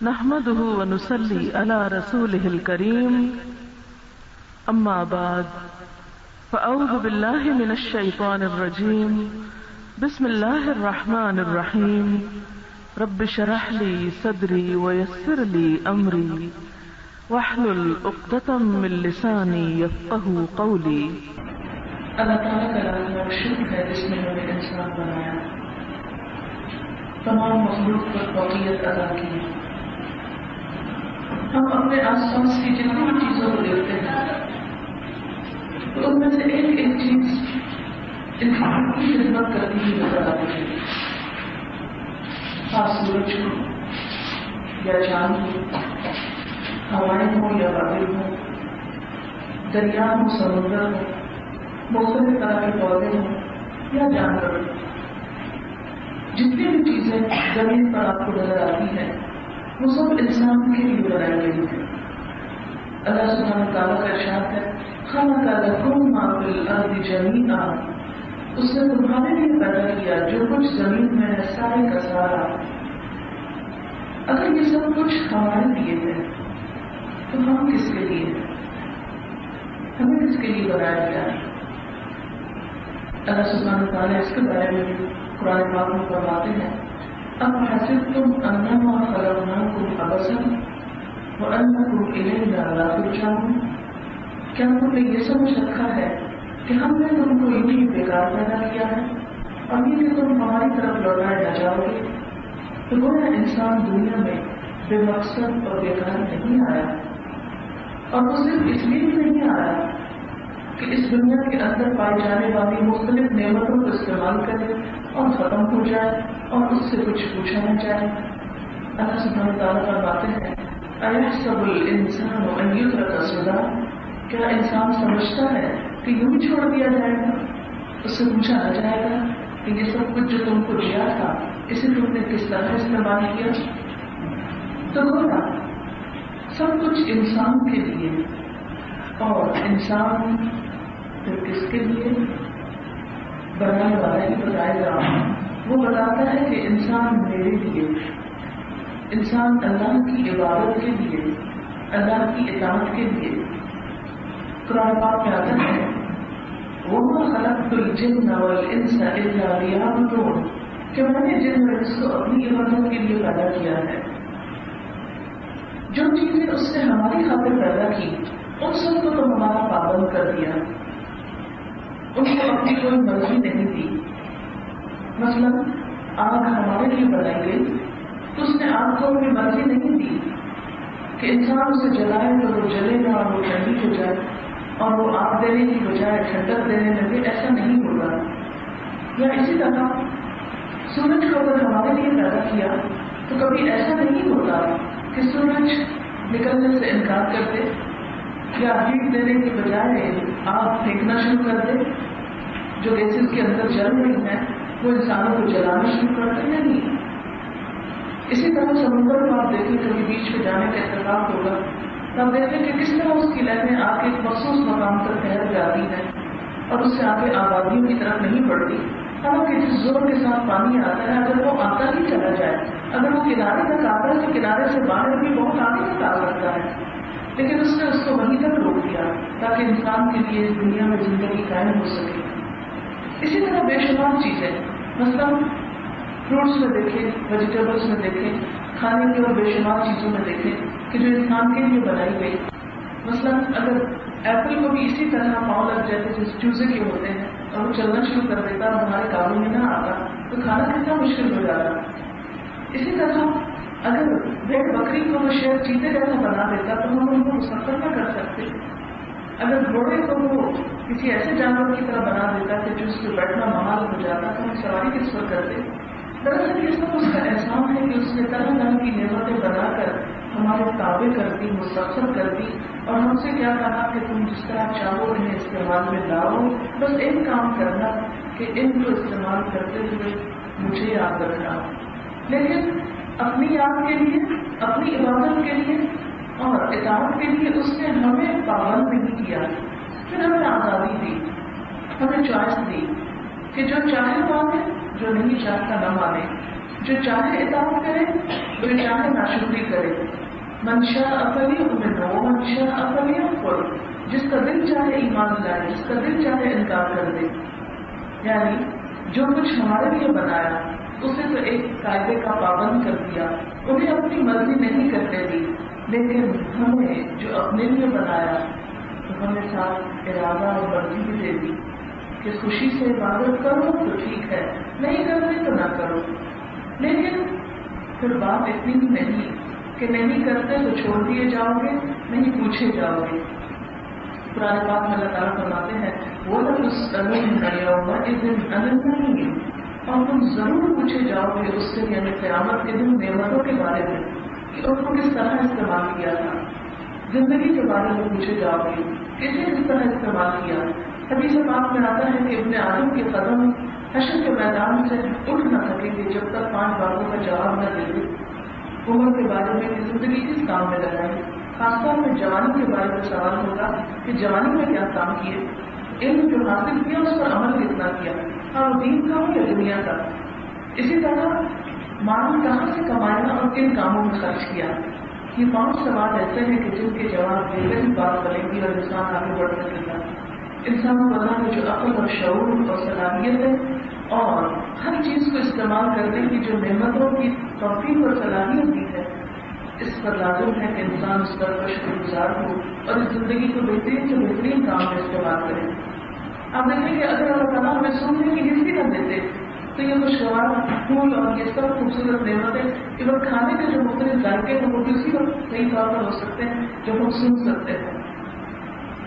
نحمده ونصلي على رسوله الكريم أما بعد فأعوذ بالله من الشيطان الرجيم بسم الله الرحمن الرحيم رب اشرح لي صدري ويسر لي أمري واحلل عقدة من لساني يفقهوا قولي۔ اللہ تعالیٰ کا لازم اور شکر ہے جس نے ہمیں انسان بنایا، تمام مخلوق پر فوقیت ادا کی۔ ہم اپنے آس پاس کی جتنی بھی چیزوں کو دیکھتے ہیں تو ان میں سے ایک چیز انسان کی خدمت کرتی ہوئی نظر آتی ہے، خاص سورج ہو یا چاند ہو، ہوائیں ہوں یا بادل ہوں، دریا ہو، سمندر ہو، مختلف طرح کے پودے ہوں یا جانور، جتنی بھی چیزیں زمین پر آپ کو نظر آتی ہیں وہ سب انسان کے لیے بنائی گئی ہے۔ اللہ سبحانہ وتعالیٰ کا ارشاد ہے خلق لکم ما فی الارض جمیعا، اس نے تمہارے لیے پیدا کیا جو کچھ زمین میں ہے سارے کا سارا۔ اگر یہ سب کچھ ہمارے لیے ہے تو ہم کس کے لیے ہیں؟ ہمیں کس کے لیے بنایا گیا ہے؟ اللہ سبحانہ وتعالیٰ اس کے بارے میں قرآن پاک میں فرماتے ہیں ام حسبتم انما خلقناکم عبثا وانکم الینا لا ترجعون، کیا تم نے یہ سمجھ رکھا ہے کہ ہم نے تم کو یوں ہی بیکار پیدا کیا ہے اور یہ کہ تم ہماری طرف لوٹائے نہ جاؤ گے؟ تو گویا انسان دنیا میں بے مقصد اور بیکار نہیں آیا، اور وہ صرف اس لیے بھی نہیں آیا کہ اس دنیا کے اندر پائی جانے والی مختلف نعمتوں کو استعمال کرے اور ختم ہو جائے اور اس سے کچھ پوچھا نہ جائے۔ اللہ سبحانہ وتعالیٰ فرماتے ہیں ایحسب الانسان ان یترک سدی، کیا انسان سمجھتا ہے کہ یوں ہی چھوڑ دیا جائے گا، اس سے پوچھا نہ جائے گا کہ یہ سب کچھ جو تم کو دیا تھا اسے تم نے کس طرح استعمال کیا؟ تو گویا سب کچھ انسان کے لیے، اور انسان پھر کس کے لیے؟ بنانے والا ہی بتائے گا۔ وہ بتاتا ہے کہ انسان میرے لیے، انسان اللہ کی عبادت کے لیے، اللہ کی اطاعت کے لیے۔ قرآن پاک میں آتا ہے وَمَا خَلَقْتُ الْجِنَّ وَالْإِنسَ إِلَّا لِيَعْبُدُونِ، کہ میں نے جن اور انس کو اپنی عبادت کے لیے پیدا کیا ہے۔ جو چیزیں اس نے ہماری خاطر پیدا کی ان سب کو تو ہمارا پابند کر دیا، ان کو اپنی کوئی مرضی نہیں دی۔ مثلا آگ ہمارے لیے بنائی گئی تو اس نے آگ کو اپنی مرضی نہیں دی کہ انسان اسے جلائے تو وہ جلے گا اور وہ ٹھنڈی ہو جائے، اور وہ آگ دینے کی بجائے ٹھنڈک دینے لگے، ایسا نہیں ہوگا۔ یا اسی طرح سورج کو اگر ہمارے لیے پیدا کیا تو کبھی ایسا نہیں ہوتا کہ سورج نکلنے سے انکار کر دے یا ہیٹ دینے کی بجائے آگ پھینکنا شروع کر دے، جو گیسز کے اندر جل رہی ہیں وہ انسانوں کو جلانا شروع کر دے، نہیں۔ اسی طرح سمندر کو آپ دیکھیں کبھی بیچ میں جانے کا اتفاق ہوگا تو آپ دیکھیں کہ کس طرح اس کی لہریں آ کے ایک مخصوص مقام پر ٹھہر جاتی ہیں اور اس سے آگے آبادیوں کی طرف نہیں بڑھتی، حالانکہ جس زور کے ساتھ پانی آتا ہے اگر وہ آتا ہی چلا جائے، اگر وہ کنارے تک آتا ہے تو کنارے سے باہر بھی بہت آگے تک آ سکتا ہے، لیکن اس نے اس کو وہیں تک روک دیا تاکہ انسان کے لیے اس دنیا میں زندگی قائم ہو سکے۔ اسی طرح بے شمار چیزیں، مثلا فروٹس میں دیکھیں، ویجیٹیبلس میں دیکھیں، کھانے کی اور بے شمار چیزوں میں دیکھیں کہ جو انسان کے لیے بنائی گئی۔ مثلا اگر ایپل کو بھی اسی طرح پاؤں لگ جاتے جیسے چوزے کے ہوتے ہیں اور وہ چلنا شروع کر دیتا اور ہمارے قابو میں نہ آتا تو کھانا کتنا مشکل ہو جاتا۔ اسی طرح اگر بھیڑ بکری کو وہ شاید چیتے جیسا بنا دیتا تو ہم ان کو مسفر نہ کر سکتے۔ اگر گھوڑے کو وہ کسی ایسے جانور کی طرح بنا دیتا کہ جو اس پہ بیٹھنا محال ہو جاتا تو ہم سواری کس پر کرتے؟ دراصل یہ سب اس کا احسان ہے کہ اس نے طرح طرح کی نعمتیں بنا کر ہمارے تابع کر دی، مسخر کر دی، اور ہم سے کیا کہا کہ تم جس طرح چاہو انہیں استعمال میں لاؤ، بس ایک کام کرنا کہ ان کو استعمال کرتے ہوئے مجھے یاد رکھنا۔ لیکن اپنی یاد کے لیے، اپنی عبادت کے لیے اور اطاعت کے لیے اس نے ہمیں پابند نہیں کیا، پھر ہمیں آزادی دی، ہمیں چوائس دی کہ جو چاہے مانے، جو نہیں چاہتا نہ مانے، جو چاہے اطاعت کرے، جو چاہے ناشکری کرے. من شاء فلیؤمن ومن شاء فلیکفر، جس کا دل چاہے ایمان لائے، جس کا دل چاہے انکار کر دے. یعنی جو کچھ ہمارے لیے بنایا اسے تو ایک قاعدے کا پابند کر دیا، انہیں اپنی مرضی نہیں کرنے دی، لیکن ہمیں جو اپنے لیے بنایا تو ہمیں ساتھ ارادہ اور مرضی بھی دے دی کہ خوشی سے عبادت کرو تو ٹھیک ہے، نہیں کرتے تو نہ کرو. لیکن پھر بات اتنی بھی نہیں کہ نہیں کرتے تو چھوڑ دیے جاؤ گے، نہیں پوچھے جاؤ گے. قرآن پاک میں اللہ تعالیٰ فرماتے ہیں وَلَتُسْأَلُنَّ يَوْمَئِذٍ عَنِ النَّعِيمِ، اور تم ضرور پوچھے جاؤ گے اس سے، یعنی قیامت کے دن نعمتوں کے بارے میں کہ ان کو کس طرح استعمال کیا تھا. زندگی کے بارے میں پوچھے جاؤ گے کسے کس طرح استعمال کیا. حدیث پاک میں آتا ہے کہ ابن آدم کے قدم حشر کے میدان سے اٹھ نہ سکیں گے جب تک 5 باتوں کا جواب نہ دے دے. عمر کے بارے میں کہ زندگی کس کام میں لگائی، خاص طور میں جوانی کے بارے میں سوال ہوگا کہ جوانی میں کیا کام کیے، علم جو حاصل کیا اس پر عمل کتنا کیا، اور دین کا ہو یا دنیا کا. اسی طرح مال کہاں سے کمایا اور کن کاموں میں خرچ کیا. یہ 5 سوال ایسے ہیں کہ جن کے جواب دے کر ہی بات بنے گی اور انسان آگے بڑھ سکے گا. انسان کو اللہ نے جو عقل اور شعور اور صلاحیت ہے اور ہر چیز کو استعمال کرنے کی جو نعمتوں کی توفیق اور صلاحیت دی ہے، اس پر لازم ہے کہ انسان اس پر شکر گزار ہو اور اس زندگی کو بہترین سے بہترین کام میں استعمال کرے. آپ دیکھیں کہ اگر اللہ تعالیٰ ہمیں سونے کی ہسٹری نہ دیتے تو یہ خوشگوار پھول اور یہ سب خوبصورت نعمتیں، ایون کھانے کے جو مختلف ذائقے ہیں وہ بھی اسی وقت صحیح طور پر ہو سکتے ہیں جب ہم سن سکتے ہیں.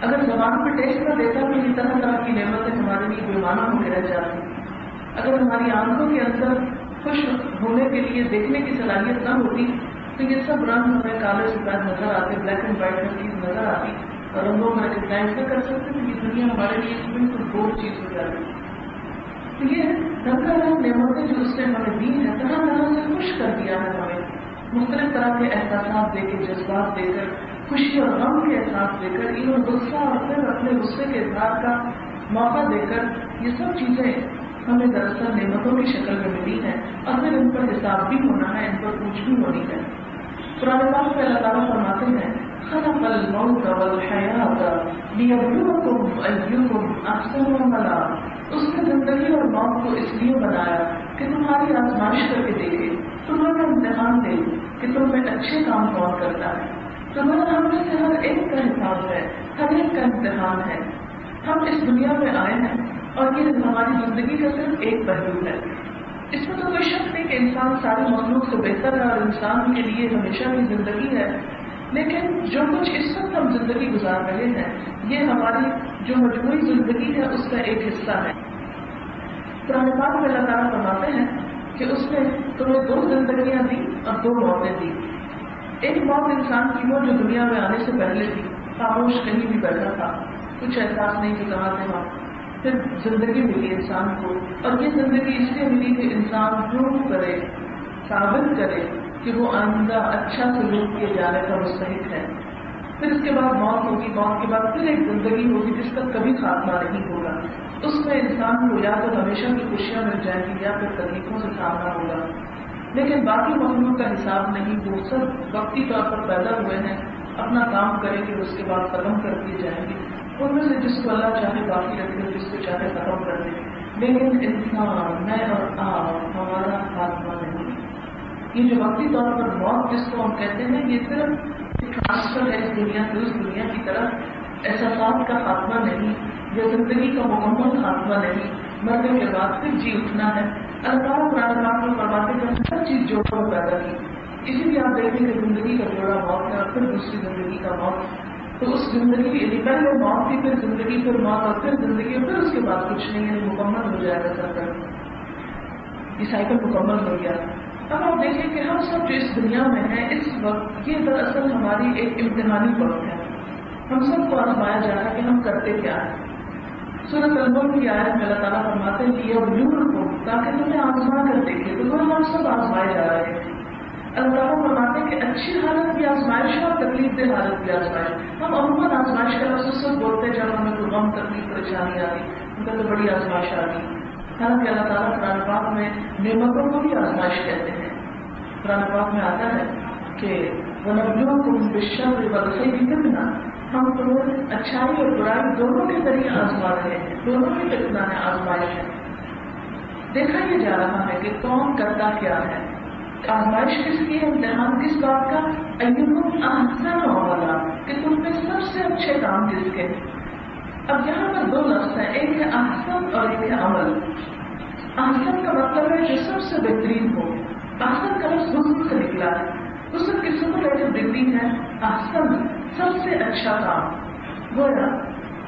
اگر زبان پہ ٹیسٹ نہ دیتا تو یہ طرح طرح کی نعمتیں ہمارے لیے بے معنی ہو کے رہ جاتی. اگر ہماری آنکھوں کے اندر خوش ہونے کے لیے دیکھنے کی صلاحیت نہ ہوتی تو یہ سب رنگ ہمیں کالے سفید نظر آتے، بلیک اینڈ وائٹ میں چیز نظر آتی اور رنگوں میں ریکگنائز نہ کر سکتے تو یہ دنیا ہمارے لیے بالکل بور چیز ہو جاتی. تو یہ رنگ رنگ نعمتیں جو اس نے ہمیں دی ہے، طرح طرح سے خوش کر دیا ہے ہمیں، مختلف طرح کے احساسات دے کے، جذبات دے کر، خوشی اور غم کے احساس دے کر، ایون غصہ اور پھر اپنے غصے کے اظہار کا موقع دے کر، یہ سب چیزیں ہمیں دراصل نعمتوں کی شکل میں ملی ہیں اور پھر ان پر حساب بھی ہونا ہے، ان پر پوچھ بھی ہونی ہے. قرآن پاک میں اللہ تعالیٰ فرماتے ہیں خلق الموت والحیات لیبلوکم ایکم احسن عملا، اس نے زندگی اور موت کو اس لیے بنایا کہ تمہاری آزمائش کر کے دیکھے، تمہارا امتحان دے کہ تم میں اچھے کام کون کرتا ہے. تمہارا ہم میں سے ہر ایک کا حساب ہے، ہر ایک کا امتحان ہے. ہم اس دنیا میں آئے ہیں اور یہ ہماری زندگی کا صرف ایک پہلو ہے. اس میں تو کوئی شک نہیں کہ انسان ساری مخلوق سے بہتر ہے اور انسان کے لیے ہمیشہ کی زندگی ہے، لیکن جو کچھ اس وقت ہم زندگی گزار رہے ہیں یہ ہماری جو مجموعی زندگی ہے اس کا ایک حصہ ہے. قرآن پاک میں اللہ تعالیٰ فرماتے ہیں کہ اس نے تمہیں 2 زندگیاں دی اور 2 موتیں دی. ایک موت انسان کی وہ جو دنیا میں آنے سے پہلے تھی، خاموش کہیں بھی بیٹھا تھا، کچھ احساس نہیں کہ کہاں سے وہاں. پھر زندگی ملی انسان کو، اور یہ زندگی اس لیے ملی کہ انسان پروو کرے، ثابت کرے کہ وہ آئندہ اچھا سلوک کیے جانے کا مستحق ہے. پھر اس کے بعد موت ہوگی، موت کے بعد پھر ایک زندگی ہوگی جس کا کبھی خاتمہ نہیں ہوگا. اس میں انسان کو یا تو ہمیشہ کی خوشیاں مل جائیں گی یا پھر تکلیفوں سے سامنا ہوگا. لیکن باقی مخلوق کا حساب نہیں، وہ سب وقتی طور پر پیدا ہوئے ہیں، اپنا کام کریں گے اس کے بعد ختم کر دیے جائیں گے. ان میں سے جس کو اللہ چاہے باقی رکھے، جس کو چاہے ختم کر دے. لیکن انسان، میں اور آپ، ہمارا خاتمہ نہیں. یہ جو وقتی طور پر موت جس کو ہم کہتے ہیں یہ صرف ایک ٹرانسفر ہے اس دنیا سے اس دنیا کی طرف، احساسات کا خاتمہ نہیں یا زندگی کا مکمل خاتمہ نہیں. مرنے کے بعد پھر جی اٹھنا ہے. اللہ تعالیٰ قرآن پاک میں فرماتے ہیں ہر چیز جوڑوں میں پیدا کی. اسی لیے آپ دیکھیں کہ زندگی کا جوڑا موت ہے اور پھر دوسری زندگی کا موت. تو اس زندگی کی پہلے موت کی، پھر زندگی، پھر موت اور پھر زندگی اور پھر اس کے بعد کچھ نہیں، یعنی مکمل ہو جائے گا سفر. یہ سائیکل مکمل ہو گیا. اب آپ دیکھیں کہ ہم سب جو اس دنیا میں ہیں اس وقت، یہ دراصل ہماری ایک امتحانی وقت ہے. ہم سب کو آزمایا جا رہا ہے کہ ہم کرتے کیا ہیں. سورۃ الملک کی آیت میں اللہ تعالیٰ فرماتے ہیں لیبلوکم، تاکہ تمہیں آزما کر دیکھے. تو ہم سب آزمائے جا رہے ہیں. اللہ تعالیٰ فرماتے ہیں کہ اچھی حالت کی آزمائش ہے اور تکلیف دہ حالت کی آزمائش. ہم عموماً آزمائش کا لفظ اس وقت بولتے ہیں جب ہمیں کوئی غم، تکلیف، پریشانی آتی، ان کا تو بڑی آزمائش آتی. حالانکہ اللہ تعالیٰ قرآن پاک میں نعمتوں کو بھی آزمائش کہتے ہیں. قرآن پاک میں آتا ہے کہ وَنَبْلُوكُمْ بِالشَّرِّ وَالْخَيْرِ فِتْنَةً، ہم تمہیں اچھائی اور برائی دونوں کے ذریعے آزما رہے ہیں، دونوں کی فتنہ ہے، آزمائش ہے۔ دیکھا یہ جا رہا ہے کہ کون کرتا کیا ہے، آزمائش کس کی ہے، امتحان کس بات کا، اَيُّكُمْ أَحْسَنُ عَمَلًا، کہ تم میں سب سے اچھے کام کس کے۔ اب یہاں پر دو لفظ ہیں، ایک ہے احسن اور ایک ہے عمل۔ احسن کا مطلب ہے جو سب سے بہترین ہو، احسن کا لفظ حسن سے نکلا ہے، حسن کی سپرلیٹو ڈگری ہے، احسن سب سے اچھا کام۔ گویا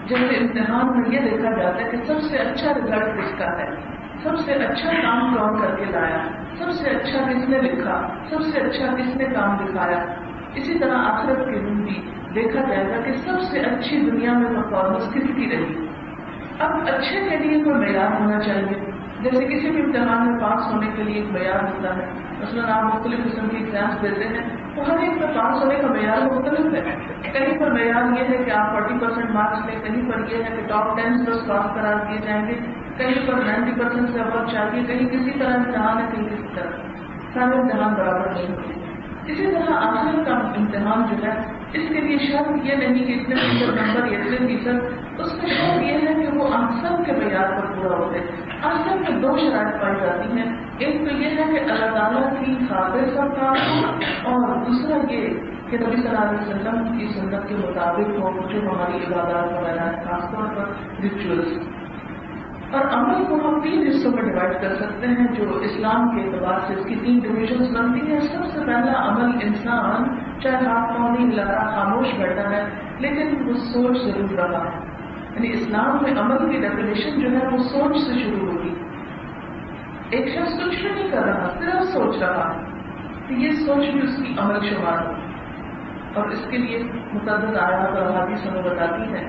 جب امتحان میں یہ دیکھا جاتا ہے کہ سب سے اچھا رزلٹ کس کا ہے، سب سے اچھا کام کون کر کے لایا، سب سے اچھا کس نے لکھا، سب سے اچھا کس نے کام دکھایا۔ اسی طرح آخرت کے دن بھی دیکھا جائے گا کہ سب سے اچھی دنیا میں پرفارمنس کس کی رہی۔ اب اچھے کے لیے کوئی معیار ہونا چاہیے، جیسے کسی بھی امتحان میں پاس ہونے کے لیے ایک معیار ہوتا ہے۔ مثلاً آپ مختلف قسم کی ایگزامس دیتے ہیں تو ہر ایک میں پاس ہونے کا معیار مختلف ہے۔ کہیں پر معیار یہ ہے کہ آپ 40% مارکس لیں، کہیں پر یہ ہے کہ ٹاپ 10 بس پاس قرار دیے جائیں گے، کہیں پر 90% سے ابو چاہیے، کہیں کسی طرح امتحان ہے، کہیں کسی طرح، سارے امتحان برابر نہیں ہوتے۔ اسی طرح آخر کا امتحان جو ہے اس کے لیے شرط یہ نہیں کہ اتنے فیصد نمبر یا اتنے فیصد، اس میں شرط یہ ہے کہ وہ احسن کے معیار پر پورا ہوتے۔ احسن میں دو شرائط پائی جاتی ہیں، ایک تو یہ ہے کہ اللہ تعالیٰ کی خاطر سب کام ہو، اور دوسرا یہ کہ نبی صلی اللہ علیہ وسلم کی سنت کے مطابق ہو جو ہماری عبادات وغیرہ ہے، خاص طور پر ریچولس۔ اور عمل کو ہم 3 حصوں میں ڈیوائڈ کر سکتے ہیں جو اسلام کے اعتبار سے اس کی 3 ڈویژنز بنتی ہیں۔ سب سے پہلا عمل انسان چاہے ہاتھ پاؤں نہیں ہلا رہا، خاموش بیٹھا ہے، لیکن وہ سوچ ضرور رہا ہے۔ یعنی اسلام میں عمل کی ڈیفینیشن جو ہے وہ سوچ سے شروع ہوگی۔ ایک شخص کچھ بھی نہیں کر رہا، صرف سوچ رہا، تو یہ سوچ بھی اس کی عمل شمار ہوگی۔ اور اس کے لیے متعدد آیات اور احادیث ہمیں بتاتی ہے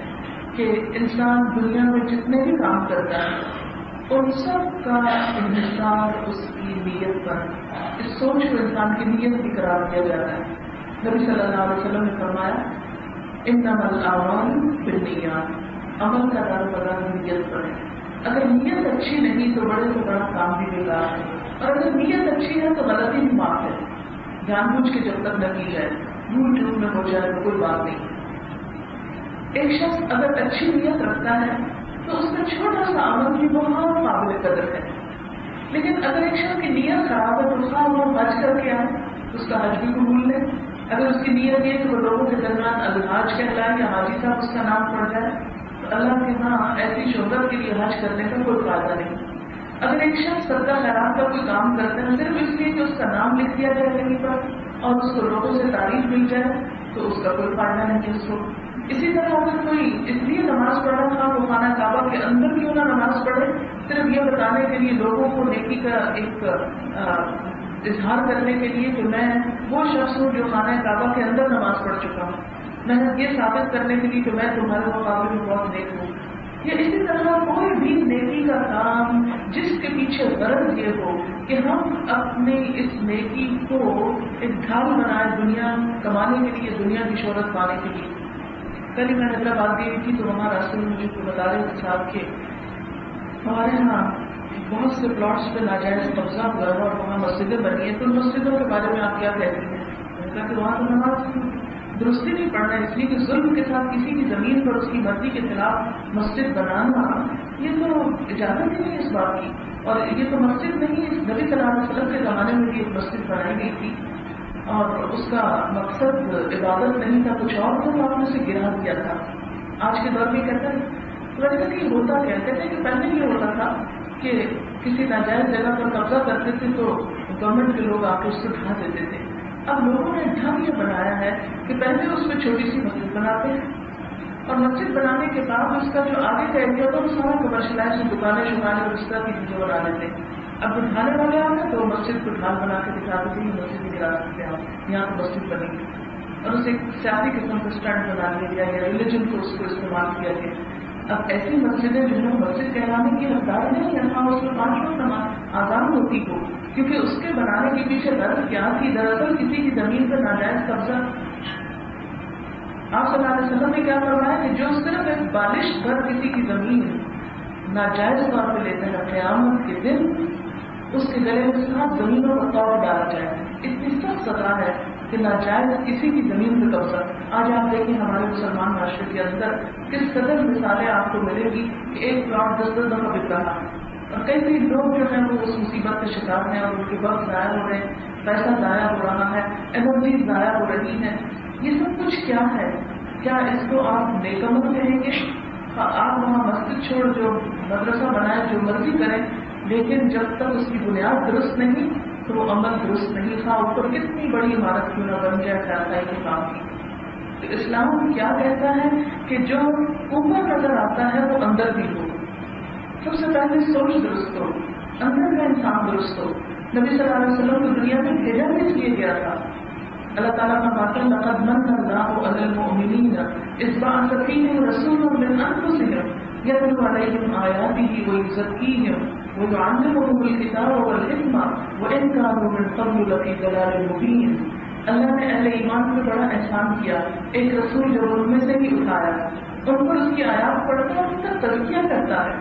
کہ انسان دنیا میں جتنے بھی کام کرتا ہے ان سب کا انحصار اس کی نیت پر، اس سوچ کو انسان کی نیت بھی قرار دیا جاتا ہے۔ نبی صلی اللہ علیہ وسلم نے فرمایا انما الاعمال بالنیات، عمل کا دار مدار نیت پر ہے۔ اگر نیت اچھی نہیں تو بڑے سے بڑا کام بھی بیکار ہے، اور اگر نیت اچھی ہے تو غلطی بھی معاف ہے، جان بوجھ کے جب تک نہ کی جائے، بھول چوک میں ہو جائے تو کوئی بات نہیں۔ ایک شخص اگر اچھی نیت رکھتا ہے تو اس کا چھوٹا سا عمل بھی بہت قابل قدر ہے، لیکن اگر ایک شخص کی نیت خراب ہے تو خواہ وہ حج کر کے آئے اس کا حج بھی قبول لے۔ اگر اس کی نیت یہ کہ وہ لوگوں کے درمیان الحاج کہلائے یا حاجی صاحب اس کا نام پڑ جائے تو اللہ کے ہاں ایسی شہرت کے لیے حج کرنے کا کوئی فائدہ نہیں۔ اگر ایک شخص صدقہ خیرات کا کوئی کام کرتا ہے صرف اس لیے کہ اس کا نام لکھ دیا جائے کہیں پر اور اس کو لوگوں سے تعریف مل جائے تو اس کا کوئی فائدہ نہیں اس کو۔ اسی طرح اگر کوئی اس لیے نماز پڑھ رہا تھا وہ خانہ کعبہ کے اندر کیوں نہ نماز پڑھے، صرف یہ بتانے کے لیے لوگوں کو نیکی کا ایک اظہار کرنے کے لیے کہ میں وہ شخص ہوں جو خانہ کعبہ کے اندر نماز پڑھ چکا ہوں، میں یہ ثابت کرنے کے لیے کہ میں تمہارے مقابلے میں بہت نیک ہوں۔ یا اسی طرح کوئی بھی نیکی کا کام جس کے پیچھے غرض یہ ہو کہ ہم اپنے اس نیکی کو ایک ڈھال بنائے دنیا کمانے کے لیے، دنیا کی شہرت پانے کے لیے۔ کل ہی میں حیدرآباد گئی تھی تو وہاں راستے میں مجھے بتا رہے تھے صاحب کہ ہمارے یہاں بہت سے پلاٹس پہ ناجائز قبضہ ہوا ہے اور وہاں مسجدیں بنی ہیں، تو ان مسجدوں کے بارے میں آپ کیا کہتے ہیں؟ میں نے کہا کہ وہاں تو نماز درستی نہیں پڑھنا ہے، اس لیے کہ ظلم کے ساتھ کسی کی زمین پر اس کی مرضی کے خلاف مسجد بنانا یہ تو اجازت ہی نہیں اس بات کی، اور یہ تو مسجد نہیں، اس نبی صلی اللہ علیہ وسلم کے زمانے میں بھی ایک مسجد بنائی گئی تھی اور اس کا مقصد عبادت نہیں تھا، کچھ اور تھا، تو آپ نے اسے گرا دیا تھا۔ آج کے دور میں کہتے ہیں کہ ہوتا کیا کہتے ہیں کہ پہلے یہ ہوتا تھا کہ کسی ناجائز جگہ پر قبضہ کرتے تھے تو گورنمنٹ کے لوگ آ کے اس کو ڈھا دیتے تھے۔ اب لوگوں نے ڈھنگ یہ بنایا ہے کہ پہلے اس میں چھوٹی سی مسجد بناتے ہیں اور مسجد بنانے کے بعد اس کا جو آگے کا ایریا ہوتا ہے وہ سارا کمرشلائز دکانیں شکانے اور اس طرح کی چیزیں بنا لیتے ہیں۔ اب جو ڈھانے والے آتے ہیں تو مسجد کو ڈھال بنا کے دکھاتے تھے یہ مسجد نہیں گرا سکتے آپ، یہاں تو مسجد بنے گی، اور اسے سیاسی قسم کا اسٹینڈ بنا لیا گیا یا ریلیجن کو اس کو استعمال کیا گیا۔ اب ایسی مسجدیں جو ہے مسجد کہلانے کی حقدار نہیں ہے، ہاں اس میں 5 وقت نماز آزان ہوتی ہو، کیونکہ اس کے بنانے کے پیچھے غرض کیا تھی؟ دراصل کسی کی زمین پر ناجائز قبضہ۔ آپ صلی اللہ علیہ وسلم نے کیا فرمایا کہ جو صرف ایک بالش پر کسی کی زمین ناجائز طور پہ لیتے ہیں قیامت کے دن اس کے گلے میں 7 زمینوں کا توڑ ڈالا جائے اتنی سخت سزا ہے کہ ناجائز کسی کی زمین پہ قبضہ. آج آپ دیکھیں ہمارے مسلمان معاشرے کے اندر کس قدر مثالیں آپ کو ملے گی کہ ایک پلاٹ 10 دفعہ بک رہا ہے اور کئی لوگ جو ہیں وہ اس مصیبت کے شکار ہیں اور ان کے وقت ضائع ہو رہے ہیں, پیسہ ضائع ہو رہا ہے, انرجی ضائع ہو رہی ہے. یہ سب کچھ کیا ہے؟ کیا اس کو آپ نیک عمل کہیں گے؟ آپ وہاں مسجد چھوڑ جو مدرسہ بنائیں, جو مرضی کریں, لیکن جب تک اس کی بنیاد درست نہیں تو وہ عمل درست نہیں تھا. اوپر کتنی بڑی عمارت کیوں نہ بن جائے خیال کے کام کی. تو اسلام کیا کہتا ہے کہ جو اوپر نظر آتا ہے وہ اندر بھی ہو. سب سے پہلے سوچ درست ہو, اندر کا انسان درست ہو. نبی صلی اللہ علیہ وسلم کو دنیا میں بھیجا بھی کیا گیا تھا. اللہ تعالیٰ کا بات لقد من اللہ علی المؤمنین اذ بعث فیہم رسولا من انفسہم یتلو علیہم آیاتہ ویزکیہم ویعلمہم الکتاب والحکمہ وان کانوا من قبل لفی ضلال مبین. اللہ نے اہل ایمان کو بڑا احسان کیا, ایک رسول جو ان میں سے ہی اٹھایا, ان پر اس کی آیات پڑھتا ہے, ان کا تزکیہ کرتا ہے.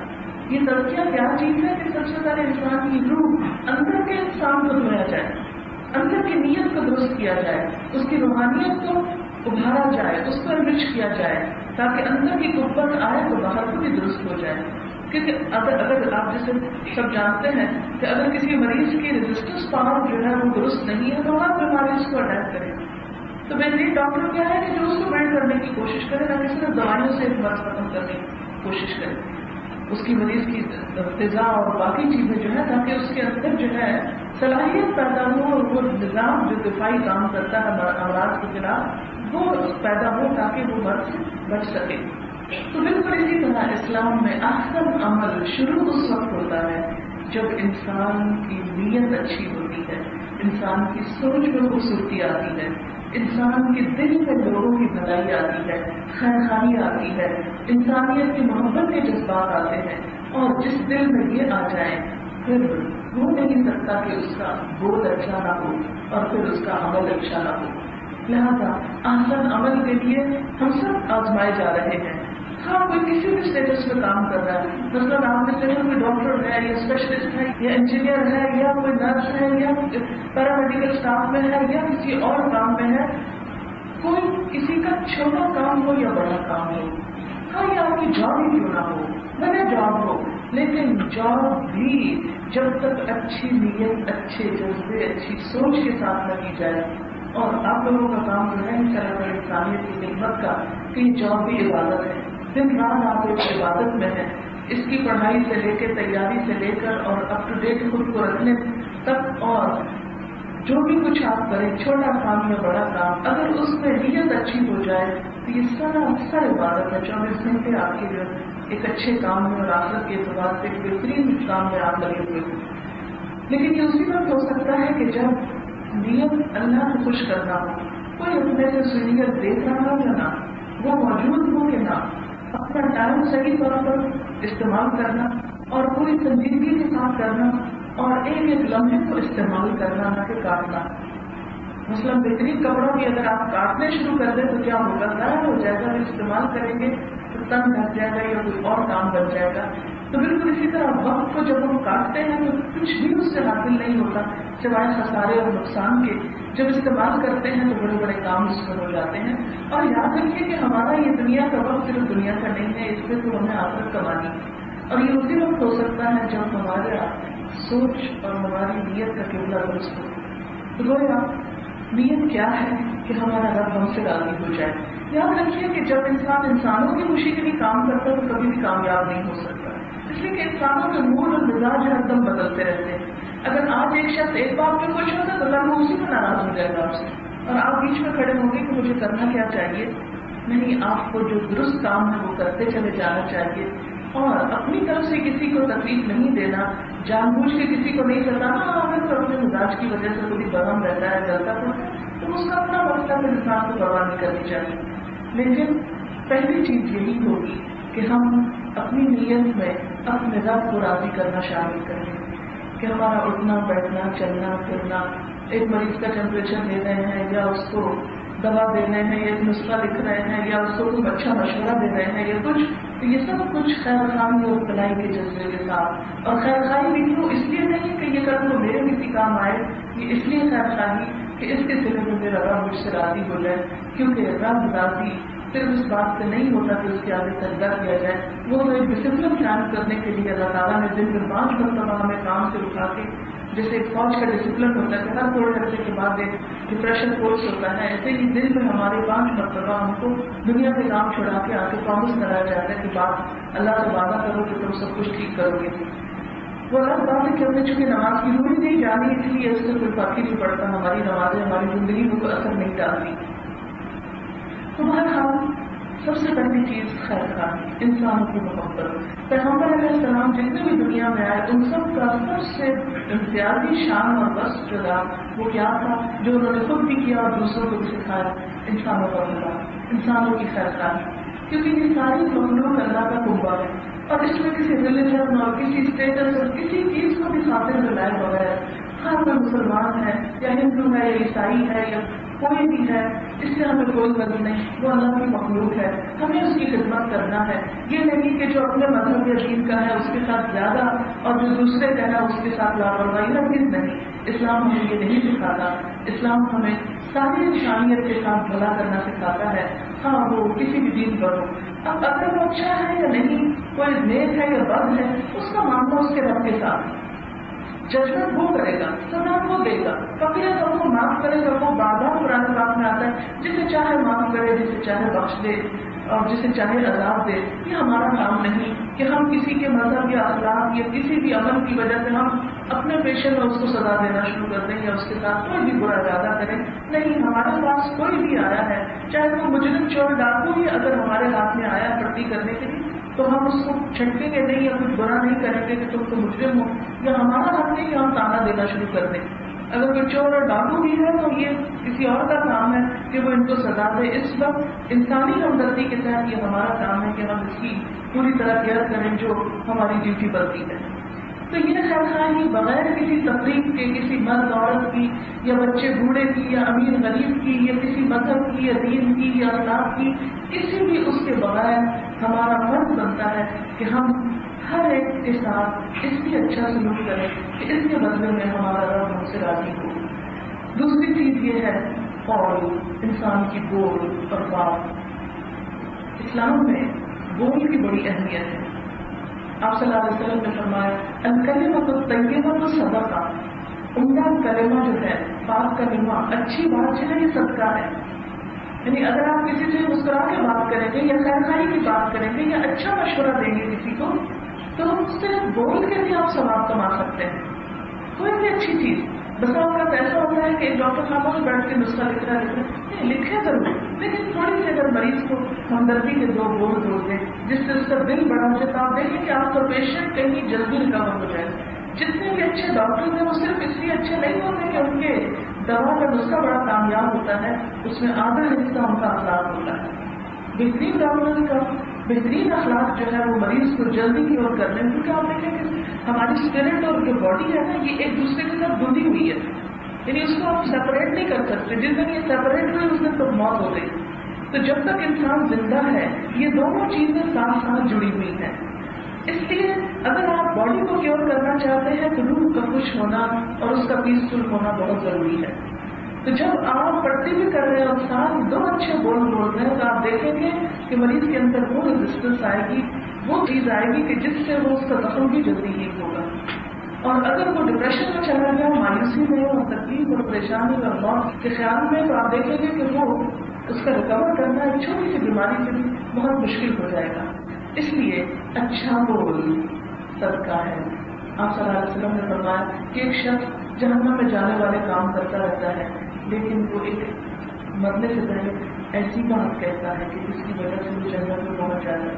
یہ تزکیہ کیا چیز ہے کہ سب سے پہلے انسان کی روح, اندر کے انسان کو دھویا جائے, اندر کی نیت کو درست کیا جائے, اس کی روحانیت کو ابھارا جائے, اس کو انرچ کیا جائے تاکہ اندر کی قوت آئے تو باہر کو بھی درست ہو جائے. کیونکہ اگر آپ جیسے سب جانتے ہیں کہ اگر کسی مریض کی ریزسٹنس پاور جو ہے وہ درست نہیں ہے تو ہر بیماری اس کو اٹیک کرے. تو بہترین ڈاکٹر کیا ہے کہ جو اس کو بلڈ کرنے کی کوشش کرے, نہ کہ صرف دوائیوں سے مرض ختم کرنے کی کوشش کرے, اس کی مریض کی غذا اور باقی چیزیں جو ہے تاکہ اس کے اندر جو ہے صلاحیت پیدا ہو اور وہ نظام جو دفاعی کام کرتا ہے امراض کے خلاف وہ پیدا ہو تاکہ وہ مرض سے بچ سکے. تو بالکل اسی طرح اسلام میں احسن عمل شروع اس وقت ہوتا ہے جب انسان کی نیت اچھی ہوتی ہے, انسان کی سوچ میں خوبصورتی آتی ہے, انسان کے دل میں لوگوں کی بھلائی آتی ہے, خیر خواہی آتی ہے, انسانیت کی محبت کے جذبات آتے ہیں. اور جس دل میں یہ آ جائے پھر وہ نہیں سکتا کہ اس کا بول اچھا نہ ہو اور پھر اس کا عمل اچھا نہ ہو. لہذا احسن عمل کے لیے ہم سب آزمائے جا رہے ہیں. ہاں کوئی کسی بھی اسٹیٹس میں کام کر رہا ہے, مثلاً آپ نے کہا کوئی ڈاکٹر ہے یا اسپیشلسٹ ہے یا انجینئر ہے یا کوئی نرس ہے یا پیرامیڈیکل اسٹاف میں ہے یا کسی اور کام میں ہے, کوئی کسی کا چھوٹا کام ہو یا بڑا کام ہو, ہاں یہ آپ کی جاب ہی کیوں نہ ہو, بڑا جاب ہو, لیکن جاب بھی جب تک اچھی نیت, اچھے جذبے, اچھی سوچ کے ساتھ نہ کی جائے. اور آپ لوگوں کا کام جو ہے اس طرح کا انسانیت کی خدمت کا کہ یہ جاب بھی عبادت ہے, دن رات آپ ایک عبادت میں ہیں. اس کی پڑھائی سے لے کے تیاری سے لے کر اور اپ ٹو ڈیٹ خود کو رکھنے تک, اور جو بھی کچھ آپ کریں چھوٹا کام یا بڑا کام, اگر اس میں نیت اچھی ہو جائے تو یہ سارا عبادت ہے. 24 گھنٹے آپ کے جو ایک اچھے کام میں اور آخرت کے اعتبار سے ایک بہترین کام میں آپ لگے ہوئے ہیں. لیکن یہ اسی وقت ہو سکتا ہے کہ جب نیت اللہ کو خوش کرنا ہو, کوئی اپنے سے سنیت دیکھ رہا ہو یا نہ, وہ موجود ہو کہ نہ, اپنا ٹائم صحیح طور پر استعمال کرنا اور پوری سنجیدگی کے ساتھ کرنا اور ایک ایک لمحے کو استعمال کرنا نہ کہ کاٹنا. مثلاً بہترین کپڑا بھی اگر آپ کاٹنے شروع کر دیں تو کیا ہوگا, ضائع ہو جائے گا. استعمال کریں گے تو تن ڈھک جائے گا یا کوئی اور کام بن جائے گا. تو بالکل اسی طرح وقت کو جب ہم کاٹتے ہیں تو کچھ بھی اس سے حاصل نہیں ہوتا سوائے خسارے اور نقصان کے. جب استعمال کرتے ہیں تو بڑے بڑے کام اس میں ہو جاتے ہیں. اور یاد رکھیے کہ ہمارا یہ دنیا کا وقت صرف دنیا کا نہیں ہے, اس میں تو ہمیں آخرت کمانی ہے. اور یہ اسی وقت ہو سکتا ہے جب ہمارا سوچ اور ہماری نیت کا قبلہ درست ہو. تو گویا نیت کیا ہے کہ ہمارا رب ہم سے راضی ہو جائے. یاد رکھیے کہ جب انسان انسانوں کی خوشی کے لیے کام کرتا ہے تو کبھی بھی کامیاب نہیں ہو سکتا, اس لیے کہ انسانوں کے موڈ اور مزاج ہر دم بدلتے رہتے ہیں. اگر آج ایک شخص ایک بات پہ خوش ہوتا ہے تو اللہ اسی میں ناراض ہو جائے گا آپ سے, اور آپ بیچ میں کھڑے ہوں گے کہ مجھے کرنا کیا چاہیے. نہیں, آپ کو جو درست کام ہے وہ کرتے چلے جانا چاہیے اور اپنی طرف سے کسی کو تکلیف نہیں دینا, جان بوجھ کے کسی کو نہیں ستانا. اگر تو اپنے مزاج کی وجہ سے کوئی برہم رہتا ہے جلتا تو اس کا اپنا مسئلہ انسان کو پرواہ نہیں کرنی چاہیے. لیکن پہلی چیز یہی ہوگی کہ ہم اپنی نیت میں اپنے رب کو راضی کرنا شامل کریں کہ ہمارا اٹھنا بیٹھنا چلنا پھرنا, ایک مریض کا ٹیمپریچر لے رہے ہیں یا اس کو دوا دے رہے ہیں یا ایک نسخہ لکھ رہے ہیں یا اس کو کوئی اچھا مشورہ دے رہے ہیں یا کچھ, تو یہ سب کچھ خیر خواہی اور بھلائی کے جذبے کے ساتھ. اور خیر خواہی بھی کیوں, اس لیے نہیں کہ یہ کرم تو میرے کسی کام آئے یہ اس لیے خیر خواہی کہ اس کے سلے میں میرا رب مجھ سے راضی ہو جائے، کیونکہ رب راضی صرف اس بات سے نہیں ہوتا کہ اس کے آگے سجدہ کیا جائے، وہ تو ایک ڈسپلن قائم کرنے کے لیے اللہ تعالیٰ نے دن میں 5 مرتبہ ہمیں کام سے اٹھا کے، جیسے ایک فوج کا ڈسپلن ہوتا ہے کہ ہر تھوڑے عرصے کے بعد ایک ڈپریشن کورس ہوتا ہے، ایسے ہی دن میں ہمارے 5 مرتبہ ہم کو دنیا کے کام چھوڑا کے آگے پرومس کرایا جاتا ہے کہ بات اللہ سے وعدہ کرو کہ تم سب کچھ ٹھیک کرو گے۔ وہ الگ بات ہے کہ ہم نے چونکہ نماز کی روح نہیں جانی، اس لیے اس سے کوئی فرق ہی نہیں پڑتا، ہماری نمازیں ہماری زندگی میں کوئی اثر نہیں ڈالتی۔ تو بہرحال سب سے پہلی چیز خیر خواہی، انسانوں کی محبت۔ پیغمبر علیہ السلام جتنے بھی دنیا میں آئے ان سب کا سب سے امتیازی شان اور وصف جو تھا وہ کیا تھا، جو انہوں نے خود بھی کیا اور دوسروں کو بھی سکھایا، انسانوں کا بھلا، انسانوں کی خیر خواہی، کیونکہ یہ ساری مخلوق اللہ کا کنبہ ہے اور اس میں کسی ریلیجن اور کسی اسٹیٹس اور کسی چیز کو بھی خاطر بلائے بغیر، ہر کوئی مسلمان ہے یا ہندو ہے یا عیسائی ہے یا کوئی بھی ہے، اس سے ہمیں کوئی غرض نہیں، وہ اللہ کی مخلوق ہے، ہمیں اس کی خدمت کرنا ہے۔ یہ نہیں کہ جو اپنے مذہب یا دین کا ہے اس کے ساتھ زیادہ اور جو دوسرے کا ہے اس کے ساتھ لاپرواہی، ہرگز نہیں۔ اسلام ہمیں یہ نہیں سکھاتا، اسلام ہمیں ساری انسانیت کے ساتھ بھلا کرنا سکھاتا ہے، ہاں وہ کسی بھی دین پر ہو۔ اب اگر وہ اچھا ہے یا نہیں، کوئی نیک ہے یا بد ہے، اس کا معاملہ اس کے رب کے ساتھ، ججمنٹ وہ کرے گا، سزا وہ دے گا، فقیر سب کو معاف کرے گا، وہ بار بار قرآن پاک میں آتا ہے، جسے چاہے معاف کرے، جسے چاہے بخش دے اور جسے چاہے عذاب دے۔ یہ ہمارا کام نہیں کہ ہم کسی کے مذہب یا اخلاق یا کسی بھی عمل کی وجہ سے ہم اپنے پیشے میں اس کو سزا دینا شروع کر دیں یا اس کے ساتھ کوئی بھی برا ارادہ کریں۔ نہیں، ہمارے پاس کوئی بھی آیا ہے، چاہے وہ مجرم چور ڈاکو ہی اگر ہمارے ہاتھ میں آیا پڑتی کرنے کے لیے، تو ہم اس کو چھٹکیں گے نہیں یا کچھ برا نہیں کریں گے کہ تم تو مجرم ہو، یا ہمارا حق نہیں کہ ہم تانا دینا شروع کر دیں۔ اگر کوئی چور اور ڈاکو بھی ہے تو یہ کسی اور کا کام ہے کہ وہ ان کو سزا دے۔ اس وقت انسانی ہمدردی کے تحت یہ ہمارا کام ہے کہ ہم اس کی پوری طرح کیئر کریں جو ہماری ڈیوٹی بنتی ہے۔ تو یہ خیر خواہی بغیر کسی تفریق کے، کسی مرد عورت کی یا بچے بوڑھے کی یا امیر غریب کی یا کسی مذہب کی یا دین کی یا اخلاق کی، کسی بھی اس کے بغیر ہمارا فرض بنتا ہے کہ ہم ہر ایک کے ساتھ اس لیے اچھا سلوک کریں کہ اس کے بدلے میں ہمارا رب ہم سے راضی ہو۔ دوسری چیز یہ ہے قول، انسان کی بول اور بات۔ اسلام میں بول کی بڑی اہمیت ہے۔ آپ صلی اللہ علیہ وسلم نے فرمایا الکلمۃ الطیبۃ صدقہ، عمدہ کلمہ جو ہے، پاک کلمہ، اچھی بات جو ہے، یہ صدقہ ہے۔ یعنی اگر آپ کسی سے مسکرا کے بات کریں گے یا خیر خواہی کی بات کریں گے یا اچھا مشورہ دیں گے کسی کو، تو اس سے بول کے بھی آپ ثواب کما سکتے ہیں۔ کوئی بھی اچھی چیز، بس اوقات ایسا ہوتا ہے کہ ایک ڈاکٹر خاموش بیٹھ کے نسخہ لکھے ضرور، لیکن تھوڑی سی اگر مریض کو ہمدردی کے 2 بول بول دیں جس سے اس کا دل بڑا ہو جائے، تو آپ دیکھیں کہ آپ کا پیشنٹ کہیں جلدی ریکور ہو جائے۔ جتنے بھی اچھے ڈاکٹر ہیں وہ صرف اس لیے اچھے نہیں ہوتے کہ ان کے دوا کا نسخہ بڑا کامیاب ہوتا ہے، اس میں آدھا حصہ ان کا اخلاق ہوتا ہے۔ بہترین ڈاکٹر کا بہترین اخلاق جو ہے وہ مریض کو جلدی کی اور کرنے، کیونکہ آپ دیکھیں کہ ہماری اسپرٹ اور جو باڈی ہے نا، یہ ایک دوسرے کے ساتھ بندھی ہوئی ہے، یعنی اس کو آپ سیپریٹ نہیں کر سکتے۔ جس دن یہ سیپریٹ ہوئی اس دن تو موت ہو گئی۔ تو جب تک انسان زندہ ہے یہ دونوں چیزیں ساتھ ساتھ جڑی ہوئی ہیں۔ اس لیے اگر آپ باڈی کو کیور کرنا چاہتے ہیں تو روح کا خوش ہونا اور اس کا پیسفل ہونا بہت ضروری ہے۔ تو جب آپ پڑھتی بھی کر رہے ہیں اور ساتھ 2 اچھے بول رہے ہیں تو آپ دیکھیں گے کہ مریض کے اندر وہ ریزسٹنس آئے گی، وہ چیز آئے گی کہ جس سے وہ اس کا زخم بھی جلدی ٹھیک ہوگا۔ اور اگر وہ ڈپریشن میں چلا گیا، مایوسی میں اور تکلیف اور پریشانی اور موت کے خیال میں، تو آپ دیکھیں گے کہ وہ اس کا ریکور کرنا ایک چھوٹی سی بیماری سے بھی بہت مشکل ہو جائے گا۔ اس لیے اچھا بول صدقہ ہے۔ آپ صلی اللہ علیہ وسلم نے فرمایا کہ ایک شخص جہنم میں جانے والے کام کرتا رہتا ہے، لیکن وہ ایک مرنے سے پہلے ایسی بات کہتا ہے کہ جس کی وجہ سے وہ جنت میں پہنچ جائے گا۔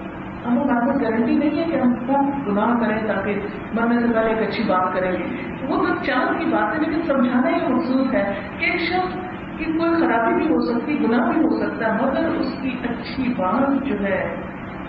ہمیں بات میں گارنٹی نہیں ہے کہ ہم خوب گناہ کریں تاکہ مرنے سے پہلے ایک اچھی بات کریں گے، وہ تو چاند کی بات ہے، لیکن سمجھانا یہ مقصود ہے کہ ایک شخص کی کوئی خرابی بھی ہو سکتی، گناہ بھی ہو سکتا ہے، مگر اس کی اچھی بات جو ہے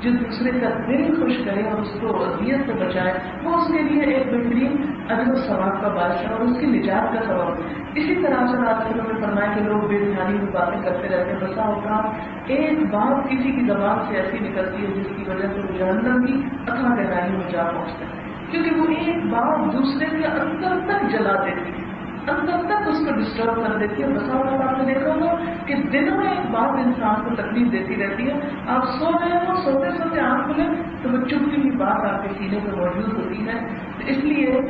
جو دوسرے کا دل خوش کرے اور اس کو اذیت سے بچائے، وہ اس کے لیے ایک بہترین اجر و ثواب کا باعث ہے اور اس کی نجات کا سبب ہے۔ اسی طرح سے آپ نے فرمایا کہ لوگ بے دھیانی میں باتیں کرتے رہتے ہیں، بسا اوقات ایک بات کسی کی زبان سے ایسی نکلتی ہے جس کی وجہ سے وہ جہنم کی اتھاہ گہرائی میں جا پہنچتا ہے، کیونکہ وہ ایک بات دوسرے کے اندر تک جلا دیتی ہے۔ اندر تک اس کو ڈسٹرب کر دیتی ہے. بسا اوقات آپ نے دیکھا ہوگا کہ دنوں میں ایک بات انسان کو تکلیف دیتی رہتی ہے. آپ سو رہے ہو, سوتے سوتے آنکھ کھلے تو وہ چپکی ہوئی بات آپ کے سینے پہ موجود ہوتی ہے. تو اس لیے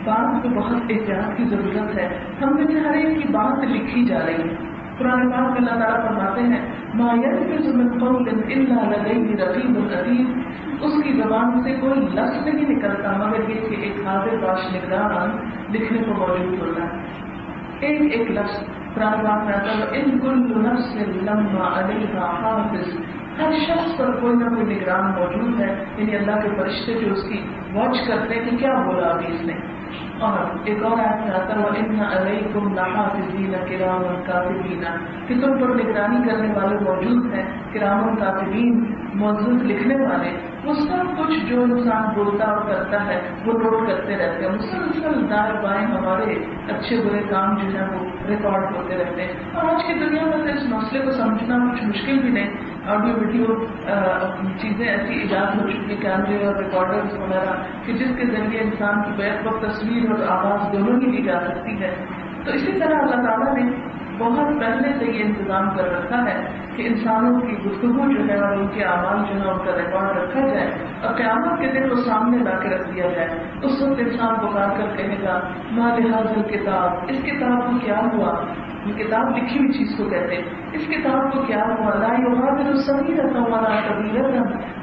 بات کو بہت احتیاط کی ضرورت ہے. ہم میں سے ہر ایک کی بات لکھی جا رہی ہے. قرآن پاک میں اللہ تعالیٰ فرماتے ہیں ما یلفظ من قول الا لدیہ رقیب عتید. اس کی زبان سے کوئی لفظ نہیں نکلتا مگر یہ کہ ایک حاضر باش نگران لکھنے کو موجود ہوتا ہے. ایک ایک لفظ قرآن پاک میں آتا ہے ان کل نفس لما علیہا حافظ. ہر شخص پر کوئی نہ کوئی نگران موجود ہے, یعنی اللہ کے فرشتے جو اس کی واچ کرتے ہیں کہ کیا بولا ابھی اس نے. اور ایک اور آیت میں آتا ہے وَإِنَّ عَلَيْكُمْ لَحَافِظِينَ كِرَامًا كَاتِبِينَ کہ تم پر نگرانی کرنے والے موجود ہیں, کرامن کاتبین موجود لکھنے والے. وہ سب کچھ جو انسان بولتا اور کرتا ہے وہ نوٹ کرتے رہتے ہیں. مسلسل دائیں بائیں ہمارے اچھے برے کام جو ہیں وہ ریکارڈ ہوتے رہتے ہیں. اور آج کی دنیا میں تو اس مسئلے کو سمجھنا کچھ مشکل بھی نہیں. آڈیو ویڈیو چیزیں ایسی ایجاد ہو چکی ہیں, کیمرے اور ریکارڈرز وغیرہ, کہ جس کے ذریعے انسان کی بیک وقت تصویر اور آواز دونوں ہی لی جا سکتی ہے. تو اسی طرح اللہ تعالیٰ نے بہت پہلے سے یہ انتظام کر رکھا ہے کہ انسانوں کی گفتگو جو ہے اور ان کے اعمال جو ہے ان کا ریکارڈ رکھا جائے اور قیامت کے دن کو سامنے لا کے رکھ دیا جائے. اس وقت انسان پکار کر کہے گا ما لہذا الکتاب, اس کتاب کو کیا ہوا. یہ کتاب لکھی ہوئی چیز کو کہتے ہیں. اس کتاب کو کیا ہوا. لا یغادر صغیرۃ ولا کبیرۃ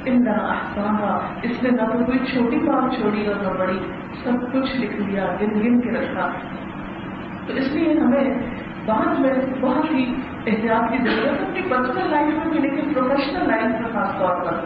الا احصاها. اس نے نہ تو کوئی چھوٹی بات چھوڑی اور نہ بڑی, سب کچھ لکھ لیا, گن گن کے رکھا. تو اس لیے ہمیں بعد میں بہت ہی احتیاط کی ضرورت ہے اپنی پرسنل لائف میں بھی, لیکن پروفیشنل لائف میں خاص طور پر.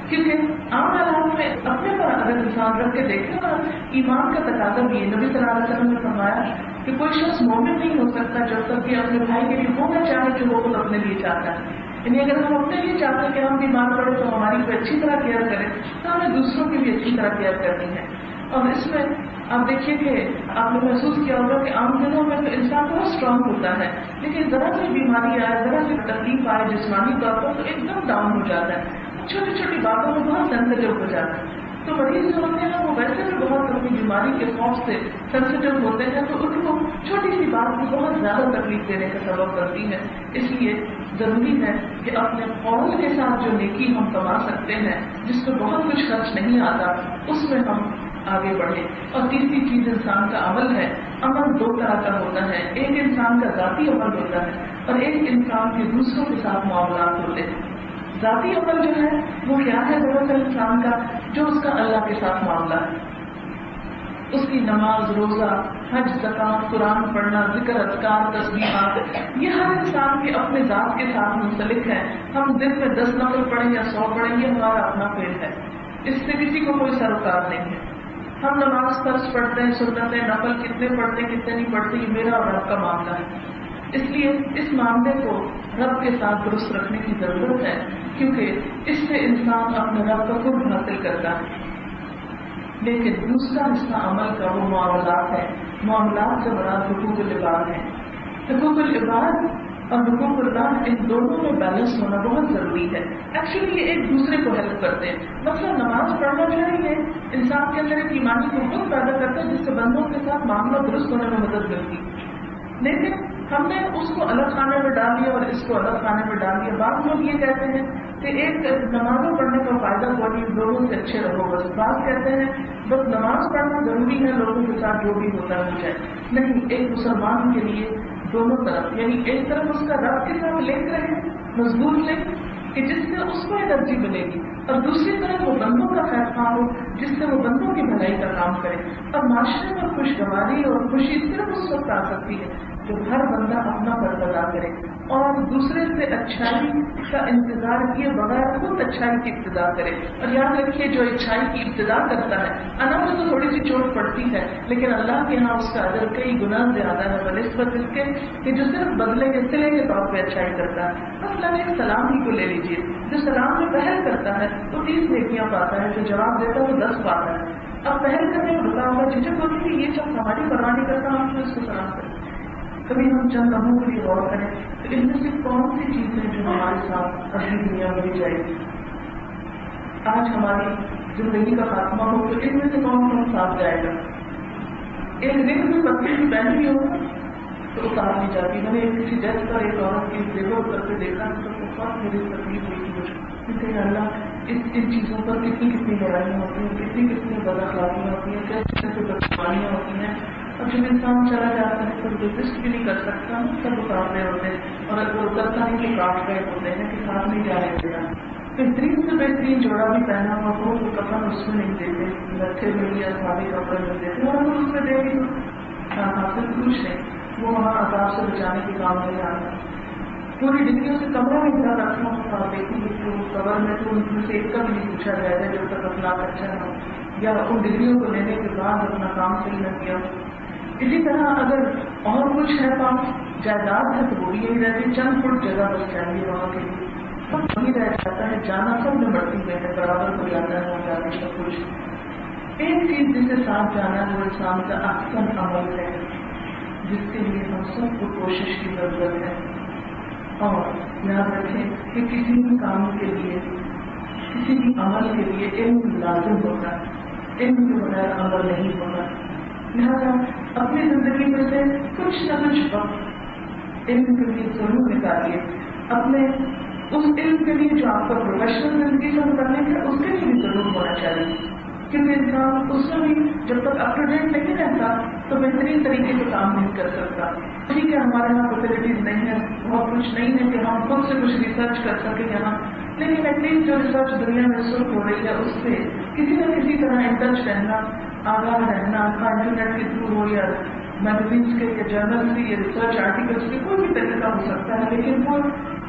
کیونکہ عام حالات میں اپنے پر اگر انسان رکھ کے دیکھے نا, ایمان کا تقاضا بھی ہے. نبی صلی اللہ علیہ وسلم نے فرمایا کہ کوئی شخص مومن نہیں ہو سکتا جب تک کہ اپنے بھائی کے لیے وہ نہ چاہے جو وہ خود اپنے لیے چاہتا ہے. یعنی اگر ہم اپنے لیے چاہتے ہیں کہ ہم بیمار پڑے تو ہماری کوئی اچھی طرح کیئر کریں, تو ہمیں دوسروں کی بھی اچھی طرح کیئر کرنی ہے. اور اس میں آپ دیکھیے کہ آپ نے محسوس کیا ہوگا کہ عام دنوں میں تو انسان بہت اسٹرانگ ہوتا ہے, لیکن ذرا سی بیماری آئے, ذرا سی تکلیف آئے جسمانی طور پر تو ایک دم ڈاؤن ہو جاتا ہے. چھوٹی چھوٹی باتوں میں بہت سینسیٹیو ہو جاتا ہے. تو مریض جو ہوتے ہیں وہ ویسے بھی بہت اپنی بیماری کے خوف سے سینسیٹیو ہوتے ہیں, تو ان کو چھوٹی سی بات بھی بہت زیادہ تکلیف دینے کا سبب کرتی ہے. اس لیے ضروری ہے کہ اپنے قول کے ساتھ جو نیکی ہم کما سکتے ہیں, جس میں بہت کچھ خرچ نہیں آتا, اس میں ہم آگے بڑھے. اور تیسری چیز انسان کا عمل ہے. عمل دو طرح کا ہوتا ہے, ایک انسان کا ذاتی عمل ہوتا ہے اور ایک انسان کے دوسروں کے ساتھ معاملات ہوتے ہیں. ذاتی عمل جو ہے وہ کیا ہے دراصل انسان کا, جو اس کا اللہ کے ساتھ معاملہ ہے. اس کی نماز, روزہ, حج, زکات, قرآن پڑھنا, ذکر, اذکار, تسبیحات, یہ ہر انسان کے اپنے ذات کے ساتھ منسلک ہے. ہم دن میں 10 نفل پڑھیں یا 100 پڑھیں, یہ ہمارا اپنا فیل ہے, اس سے کسی کو کوئی سروکار نہیں ہے. ہم نماز فرض پڑھتے ہیں, سنتیں, نفل کتنے پڑھتے ہیں کتنے نہیں پڑھتے, یہ میرا اور رب کا معاملہ ہے. اس لیے اس معاملے کو رب کے ساتھ درست رکھنے کی ضرورت ہے, کیونکہ اس سے انسان اپنے رب کا قرب حاصل کرتا ہے. لیکن دوسرا حصہ عمل کا وہ معاملات ہے. معاملات سے مراد حقوق العباد ہیں. حقوق العباد اور حقوق اللہ, ان دونوں میں بیلنس ہونا بہت ضروری ہے. ایکچولی یہ ایک دوسرے کو ہیلپ کرتے ہیں. مثلا نماز پڑھنا جو ہے یہ انسان کے اندر ایک ایمانی قوت پیدا کرتا ہے, جس سے بندوں کے ساتھ معاملہ درست ہونے میں مدد ملتی. لیکن ہم نے اس کو الگ خانے میں ڈال دیا اور اس کو الگ خانے میں ڈال دیا. بعض لوگ یہ کہتے ہیں کہ ایک نمازوں پڑھنے کا فائدہ ہوا کہ لوگوں سے اچھے رہو بس. بعض کہتے ہیں بس نماز پڑھنا ضروری ہے, لوگوں کے ساتھ جو بھی ہوتا ہے ہو جائے. نہیں, ایک مسلمان کے لیے دونوں طرف, یعنی ایک طرف اس کا رب کے ساتھ لنک رہے, مضبوط لنک, کہ جس سے اس کو انرجی ملے گی, اور دوسری طرف وہ بندوں کا خیر خواہ ہو جس سے وہ بندوں کی بھلائی کا کام کرے. اور معاشرے میں خوشگواری اور خوشی صرف اس وقت آ سکتی ہے جب ہر بندہ اپنا فرض ادا کرے اور دوسرے سے اچھائی کا انتظار کیے بغیر خود اچھائی کی ابتدا کرے. اور یاد رکھیے جو اچھائی کی ابتدا کرتا ہے, انا میں تو تھوڑی سی چوٹ پڑتی ہے, لیکن اللہ کے یہاں اس کا اجر کئی گنا زیادہ ہے بنسبت اس کے کہ جو صرف بدلے کے صلے کے طور پہ اچھائی کرتا ہے. مثلاً ایک سلام ہی کو لے لیجیے, جو سلام میں پہل کرتا ہے وہ 30 نیکیاں پاتا ہے, جو جواب دیتا ہے وہ 10 پاتا ہے. اب پہل کرنے میں رکا ہوگا, جھجک ہوتی ہے یہ شخص ہماری پرواہ نہیں کرتا, ہم اس کو سلام کریں. کبھی ہم چند لمحوں کے لیے غور کریں تو ان میں سے کون سی چیزیں جو ہمارے ساتھ اگلی دنیا میں بھی جائے گی. آج ہماری زندگی کا خاتمہ ہو تو ان میں سے کون کون ساتھ جائے گا. ایک رنگ بھی پتلی کی پہنی ہو تو اتار نہیں جاتی. میں نے کسی ڈیتھ پر ایک عورت کی زیور کر کے دیکھا تو بہت میری تکلیف ہوئی تھی مجھے. کیونکہ اللہ ان چیزوں پر کتنی لڑائیاں ہوتی ہیں, کتنی بد اخلاقیاں ہوتی ہیں, کیسے بدگمانیاں ہوتی ہیں. اور جب انسان چلا جاتا ہے تو ریزسٹ بھی نہیں کر سکتا, سب اتار رہے ہوتے ہیں اور اگر اترتا نہیں تو کاٹ رہے ہوتے ہیں کہ ساتھ نہیں جا رہے تھے. بہترین سے بہترین جوڑا بھی پہنا ہوا ہو تو کفن اس میں نہیں دیتے, لٹھے میں یا سادے کپڑے نہیں دیتے, اور اگر اس میں دے گی تو حاصل کچھ نہیں, وہ وہاں عذاب سے بچانے کے کام نہیں آتا. پوری ڈگریوں سے کمرہ میں اتنا رکھنا ہوتا ہے, دیکھیں گے کہ وہ قبر میں تو ان میں سے ایک کا بھی نہیں پوچھا جائے گا جب تک اخلاق اچھا نہ ہو یا ان ڈگریوں کو لینے کے بعد اپنا کام صحیح نہ کیا. اسی طرح اگر اور کچھ ہے پاس, جائیداد ہے تو وہ بھی یہی رہتی, چند فٹ جگہ بس چاہیے وہاں کے لیے, سب وہی رہ جاتا ہے. جانا سب میں بڑھتی ہوئے ہے, برابر ہو جاتا ہے وہاں جا کے سب کچھ. ایک چیز جسے ساتھ جانا ہے وہ انسان کا احسن عمل ہے, جس کے لیے ہم سب کو کوشش کی ضرورت ہے. اور یاد رکھیں کہ کسی بھی کام کے لیے, کسی بھی عمل کے لیے علم لازم ہوگا, علم کے بغیر عمل نہیں ہوگا. لہٰذا اپنی زندگی میں سے کچھ نہ کچھ وقت علم کے لیے ضرور نکالیے. اپنے اس علم کے لیے جو آپ کا پروفیشنل زندگی سے کرنے کا اس کے لیے بھی ضرور ہونا چاہیے, کیونکہ انسان اس میں بھی جب تک اپ ٹو ڈیٹ نہیں رہتا تو بہترین طریقے سے کام نہیں کر سکتا. ٹھیک ہے ہمارے یہاں فیسلٹیز نہیں ہے, بہت کچھ نہیں ہے کہ ہم خود سے کچھ ریسرچ کر سکیں یہاں, لیکن ایٹ لیسٹ جو ریسرچ دنیا میں شروع ہو رہی ہے اس سے کسی نہ کسی طرح ان ٹچ رہنا, آگاہ رہنا, انٹرنیٹ کے تھرو ہو یا میگزینس کے یا جرنل سے یا ریسرچ آرٹیکلس کے کوئی بھی طریقہ ہو سکتا ہے. لیکن وہ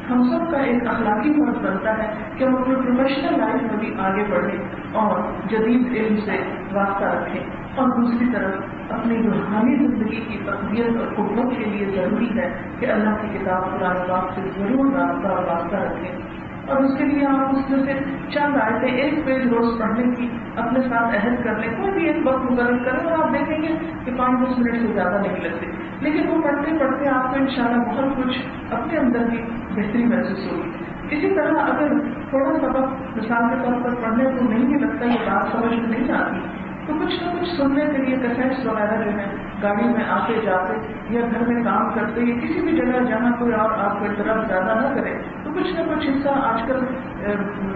ہم سب کا ایک اخلاقی فرض بنتا ہے کہ ہم اپنے پروفیشنل لائف میں بھی آگے بڑھیں اور جدید علم سے واسطہ رکھیں. اور دوسری طرف اپنی روحانی زندگی کی تقویت اور قوت کے لیے ضروری ہے کہ اللہ کی کتاب قرآن پاک سے ضرور رابطہ اور واسطہ رکھیں. اور اس کے لیے آپ اس میں سے چند آیتیں ایک پیج روز پڑھنے کی اپنے ساتھ عہد کر لیں. کوئی بھی ایک وقت مقرر کریں اور آپ دیکھیں گے کہ 5-10 منٹ سے زیادہ نہیں لگتے, لیکن وہ پڑھتے پڑھتے آپ کو انشاءاللہ بہت کچھ اپنے اندر بھی بہتری محسوس ہوگی. اسی طرح اگر تھوڑا سا وقت مثال کے طور پر پڑھنے کو نہیں بھی لگتا, یہ بات سمجھ میں نہیں آتی, تو کچھ نہ کچھ سننے کے لیے کیسٹس وغیرہ جو ہے گاڑی میں آتے جاتے یا گھر میں کام کرتے یا کسی بھی جگہ جہاں کوئی اور آپ کو اطلاع زیادہ نہ کرے تو کچھ نہ کچھ حصہ آج کل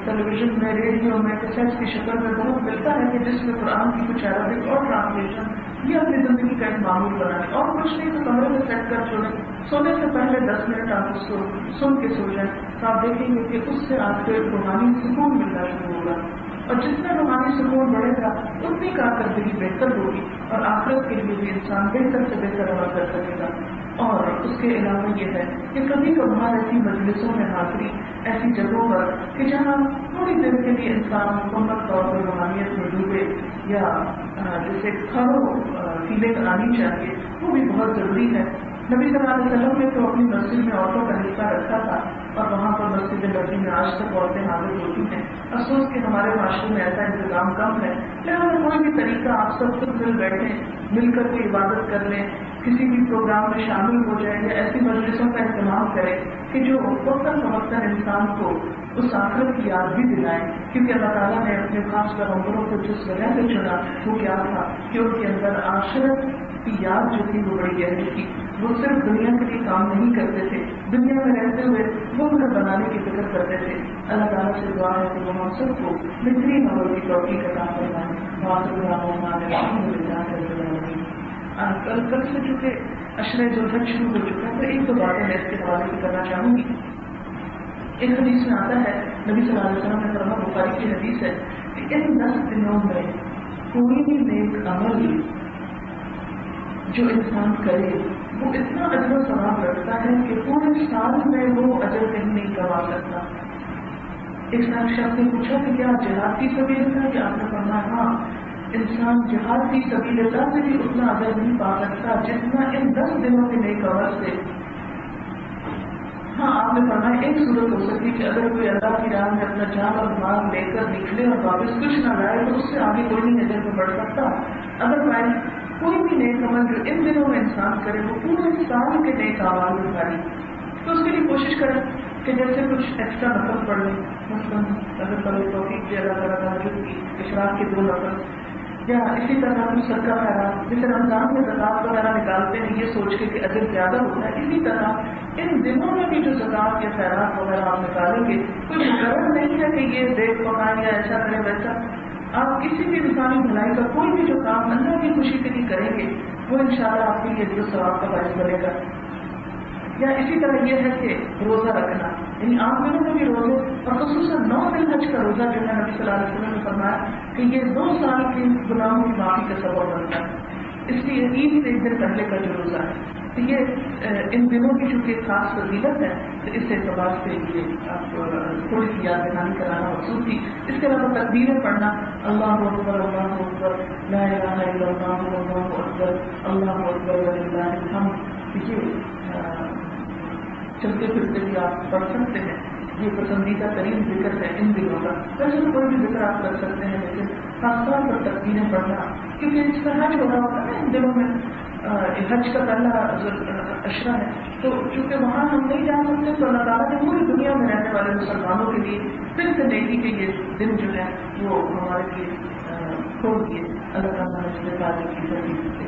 ٹیلی ویژن میں, ریڈیو میں کیسٹس کی شکل میں بہت ملتا ہے کہ جس میں قرآن کی کچھ عربک اور ٹرانسلیشن یہ اپنی زندگی کا ایک معمول بنائے. اور کچھ نہیں تو کمرے میں سیٹ کر چھوڑیں, سونے سے پہلے 10 منٹ آپ اس کو سن کے سو جائیں تو آپ دیکھیں گے کہ اس سے آپ کو روحانی سکون ملنا شروع ہوگا. اور جتنا روحانی سکون بڑھے گا اتنی کارکردگی بہتر ہوگی اور آخرت کے لیے بھی انسان بہتر سے بہتر عمل کر سکے گا. اور اس کے علاوہ یہ ہے کہ کبھی کبھار ایسی مجلسوں میں حاضری, ایسی جگہوں پر کہ جہاں تھوڑی دیر کے لیے انسان مکمل طور پر روحانیت میں ڈوبے یا جیسے کھڑو فیلنگ آنی چاہیے, وہ بھی بہت ضروری ہے. نبی صلی اللہ علیہ وسلم نے تو اپنی مسجد میں عورتوں کا حصہ رکھا تھا اور وہاں پر مسجد نبی میں آج تک عورتیں حاضر ہوتی ہیں. افسوس کہ ہمارے معاشرے میں ایسا انتظام کم ہے. لہٰذا کوئی بھی طریقہ آپ سب خود مل بیٹھیں, مل کر کے عبادت کر لیں, کسی بھی پروگرام میں شامل ہو جائیں یا ایسی مجلسوں کا اہتمام کریں کہ جو وقتاً فوقتاً انسان کو اس آخرت کی یاد بھی دلائیں. کیونکہ اللہ تعالیٰ نے اپنے خاص پیغمبروں کو جس وجہ سے چنا وہ کیا تھا کہ ان کے اندر آخرت کی یاد جو تھی وہ بڑی گہری تھی. وہ صرف دنیا کے لیے کام نہیں کرتے تھے, دنیا میں رہتے ہوئے وہ گھر بنانے کی فکر کرتے تھے. اللہ تعالیٰ سے دعا ہے کہ وہ ہم سب کو بہترین عمل کی توفیق عطا فرمائے. کل سے چونکہ عشرہ ذوالحج شروع ہو چکا ہے تو ایک دو باتیں میں اس کے حوالے سے کرنا چاہوں گی. ایک حدیث میں آتا ہے, نبی صلی اللہ علیہ وسلم نے فرمایا, بخاری کی حدیث ہے کہ ان 10 دنوں میں کوئی بھی نیک عمل جو انسان کرے وہ اتنا اجر و ثواب رکھتا ہے کہ پورے سال میں وہ اجر کہیں نہیں کما سکتا. ایک شخص نے پوچھا کہ کیا جہاد کی سبیل ہے؟ کہ آپ نے فرمایا ہاں, انسان جہاد کی سبیل اللہ سے بھی اتنا اجر نہیں پا سکتا جتنا ان 10 دنوں کے نیک عمل سے. ہاں آپ نے فرمایا ایک صورت ہو سکتی کہ اگر کوئی اللہ کی راہ میں اپنا جان اور مال لے کر نکلے اور واپس کچھ نہ لائے تو اس سے آگے کوئی نہیں اجر میں بڑھ سکتا. ادروائز کوئی بھی نیک عمل جو ان دنوں میں انسان کرے وہ پورے سال کے نیک اعمال میں بھاری. تو اس کے لیے کوشش کریں کہ جیسے کچھ ایکسٹرا نفل پڑھ لیں, مثلاً اگر کبھی توفیق دے اللہ تعالیٰ کی اشراق کے 2 نفل, یا اسی طرح کچھ صدقہ خیرات جیسے رمضان میں زکوٰۃ وغیرہ نکالتے ہیں یہ سوچ کے کہ اجر زیادہ ہوتا ہے، اسی طرح ان دنوں میں بھی جو زکوٰۃ یا خیرات وغیرہ آپ نکالیں گے کوئی مقرر نہیں ہے کہ یہ دیکھ پکائیں یا ایسا کریں ویسا. آپ کسی بھی انسانی بھلائی کا کوئی بھی جو کام اللہ کی خوشی کے لیے کریں گے وہ انشاءاللہ آپ کے لیے جو ثواب کا باعث بنے گا. یا اسی طرح یہ ہے کہ روزہ رکھنا، یعنی عام دنوں میں بھی روزے اور خصوصاً 9 دن حج کا روزہ جو ہے نبی صلی اللہ علیہ وسلم نے فرمایا کہ یہ 2 سال کے گناہوں کی معافی کا سبب بنتا ہے. اس لیے عید سے 1 دن پہلے کا جو روزہ ہے تو یہ ان دنوں کی چونکہ خاص فضیلت ہے تو اس اعتبار سے یہ آپ کو تھوڑی سی یاد دہانی کرانا مقصود تھی. اس کے علاوہ تکبیریں پڑھنا، اللہ اکبر اللہ اکبر لا الہ الا اللہ اللہ اکبر اللہ اکبر وللہ الحمد، یہ چلتے پھرتے بھی آپ پڑھ سکتے ہیں. یہ پسندیدہ ترین ذکر ہے ان دنوں کا. ویسے تو کوئی بھی ذکر آپ کر سکتے ہیں لیکن خاص طور پر تکبیریں پڑھنا، کیونکہ اس کا حج ہو رہا ہوتا ہے نا ان دنوں میں، حج کا پہلا اشرا ہے تو چونکہ وہاں ہم نہیں جا سکتے تو اللہ تعالیٰ نے پوری دنیا میں رہنے والے مسلمانوں کے لیے پھر سے نیکی کے یہ دن جو ہے وہ ہمارے لیے کھول دیے. اللہ تعالیٰ نے اس کے تعلق کی ضرورت سے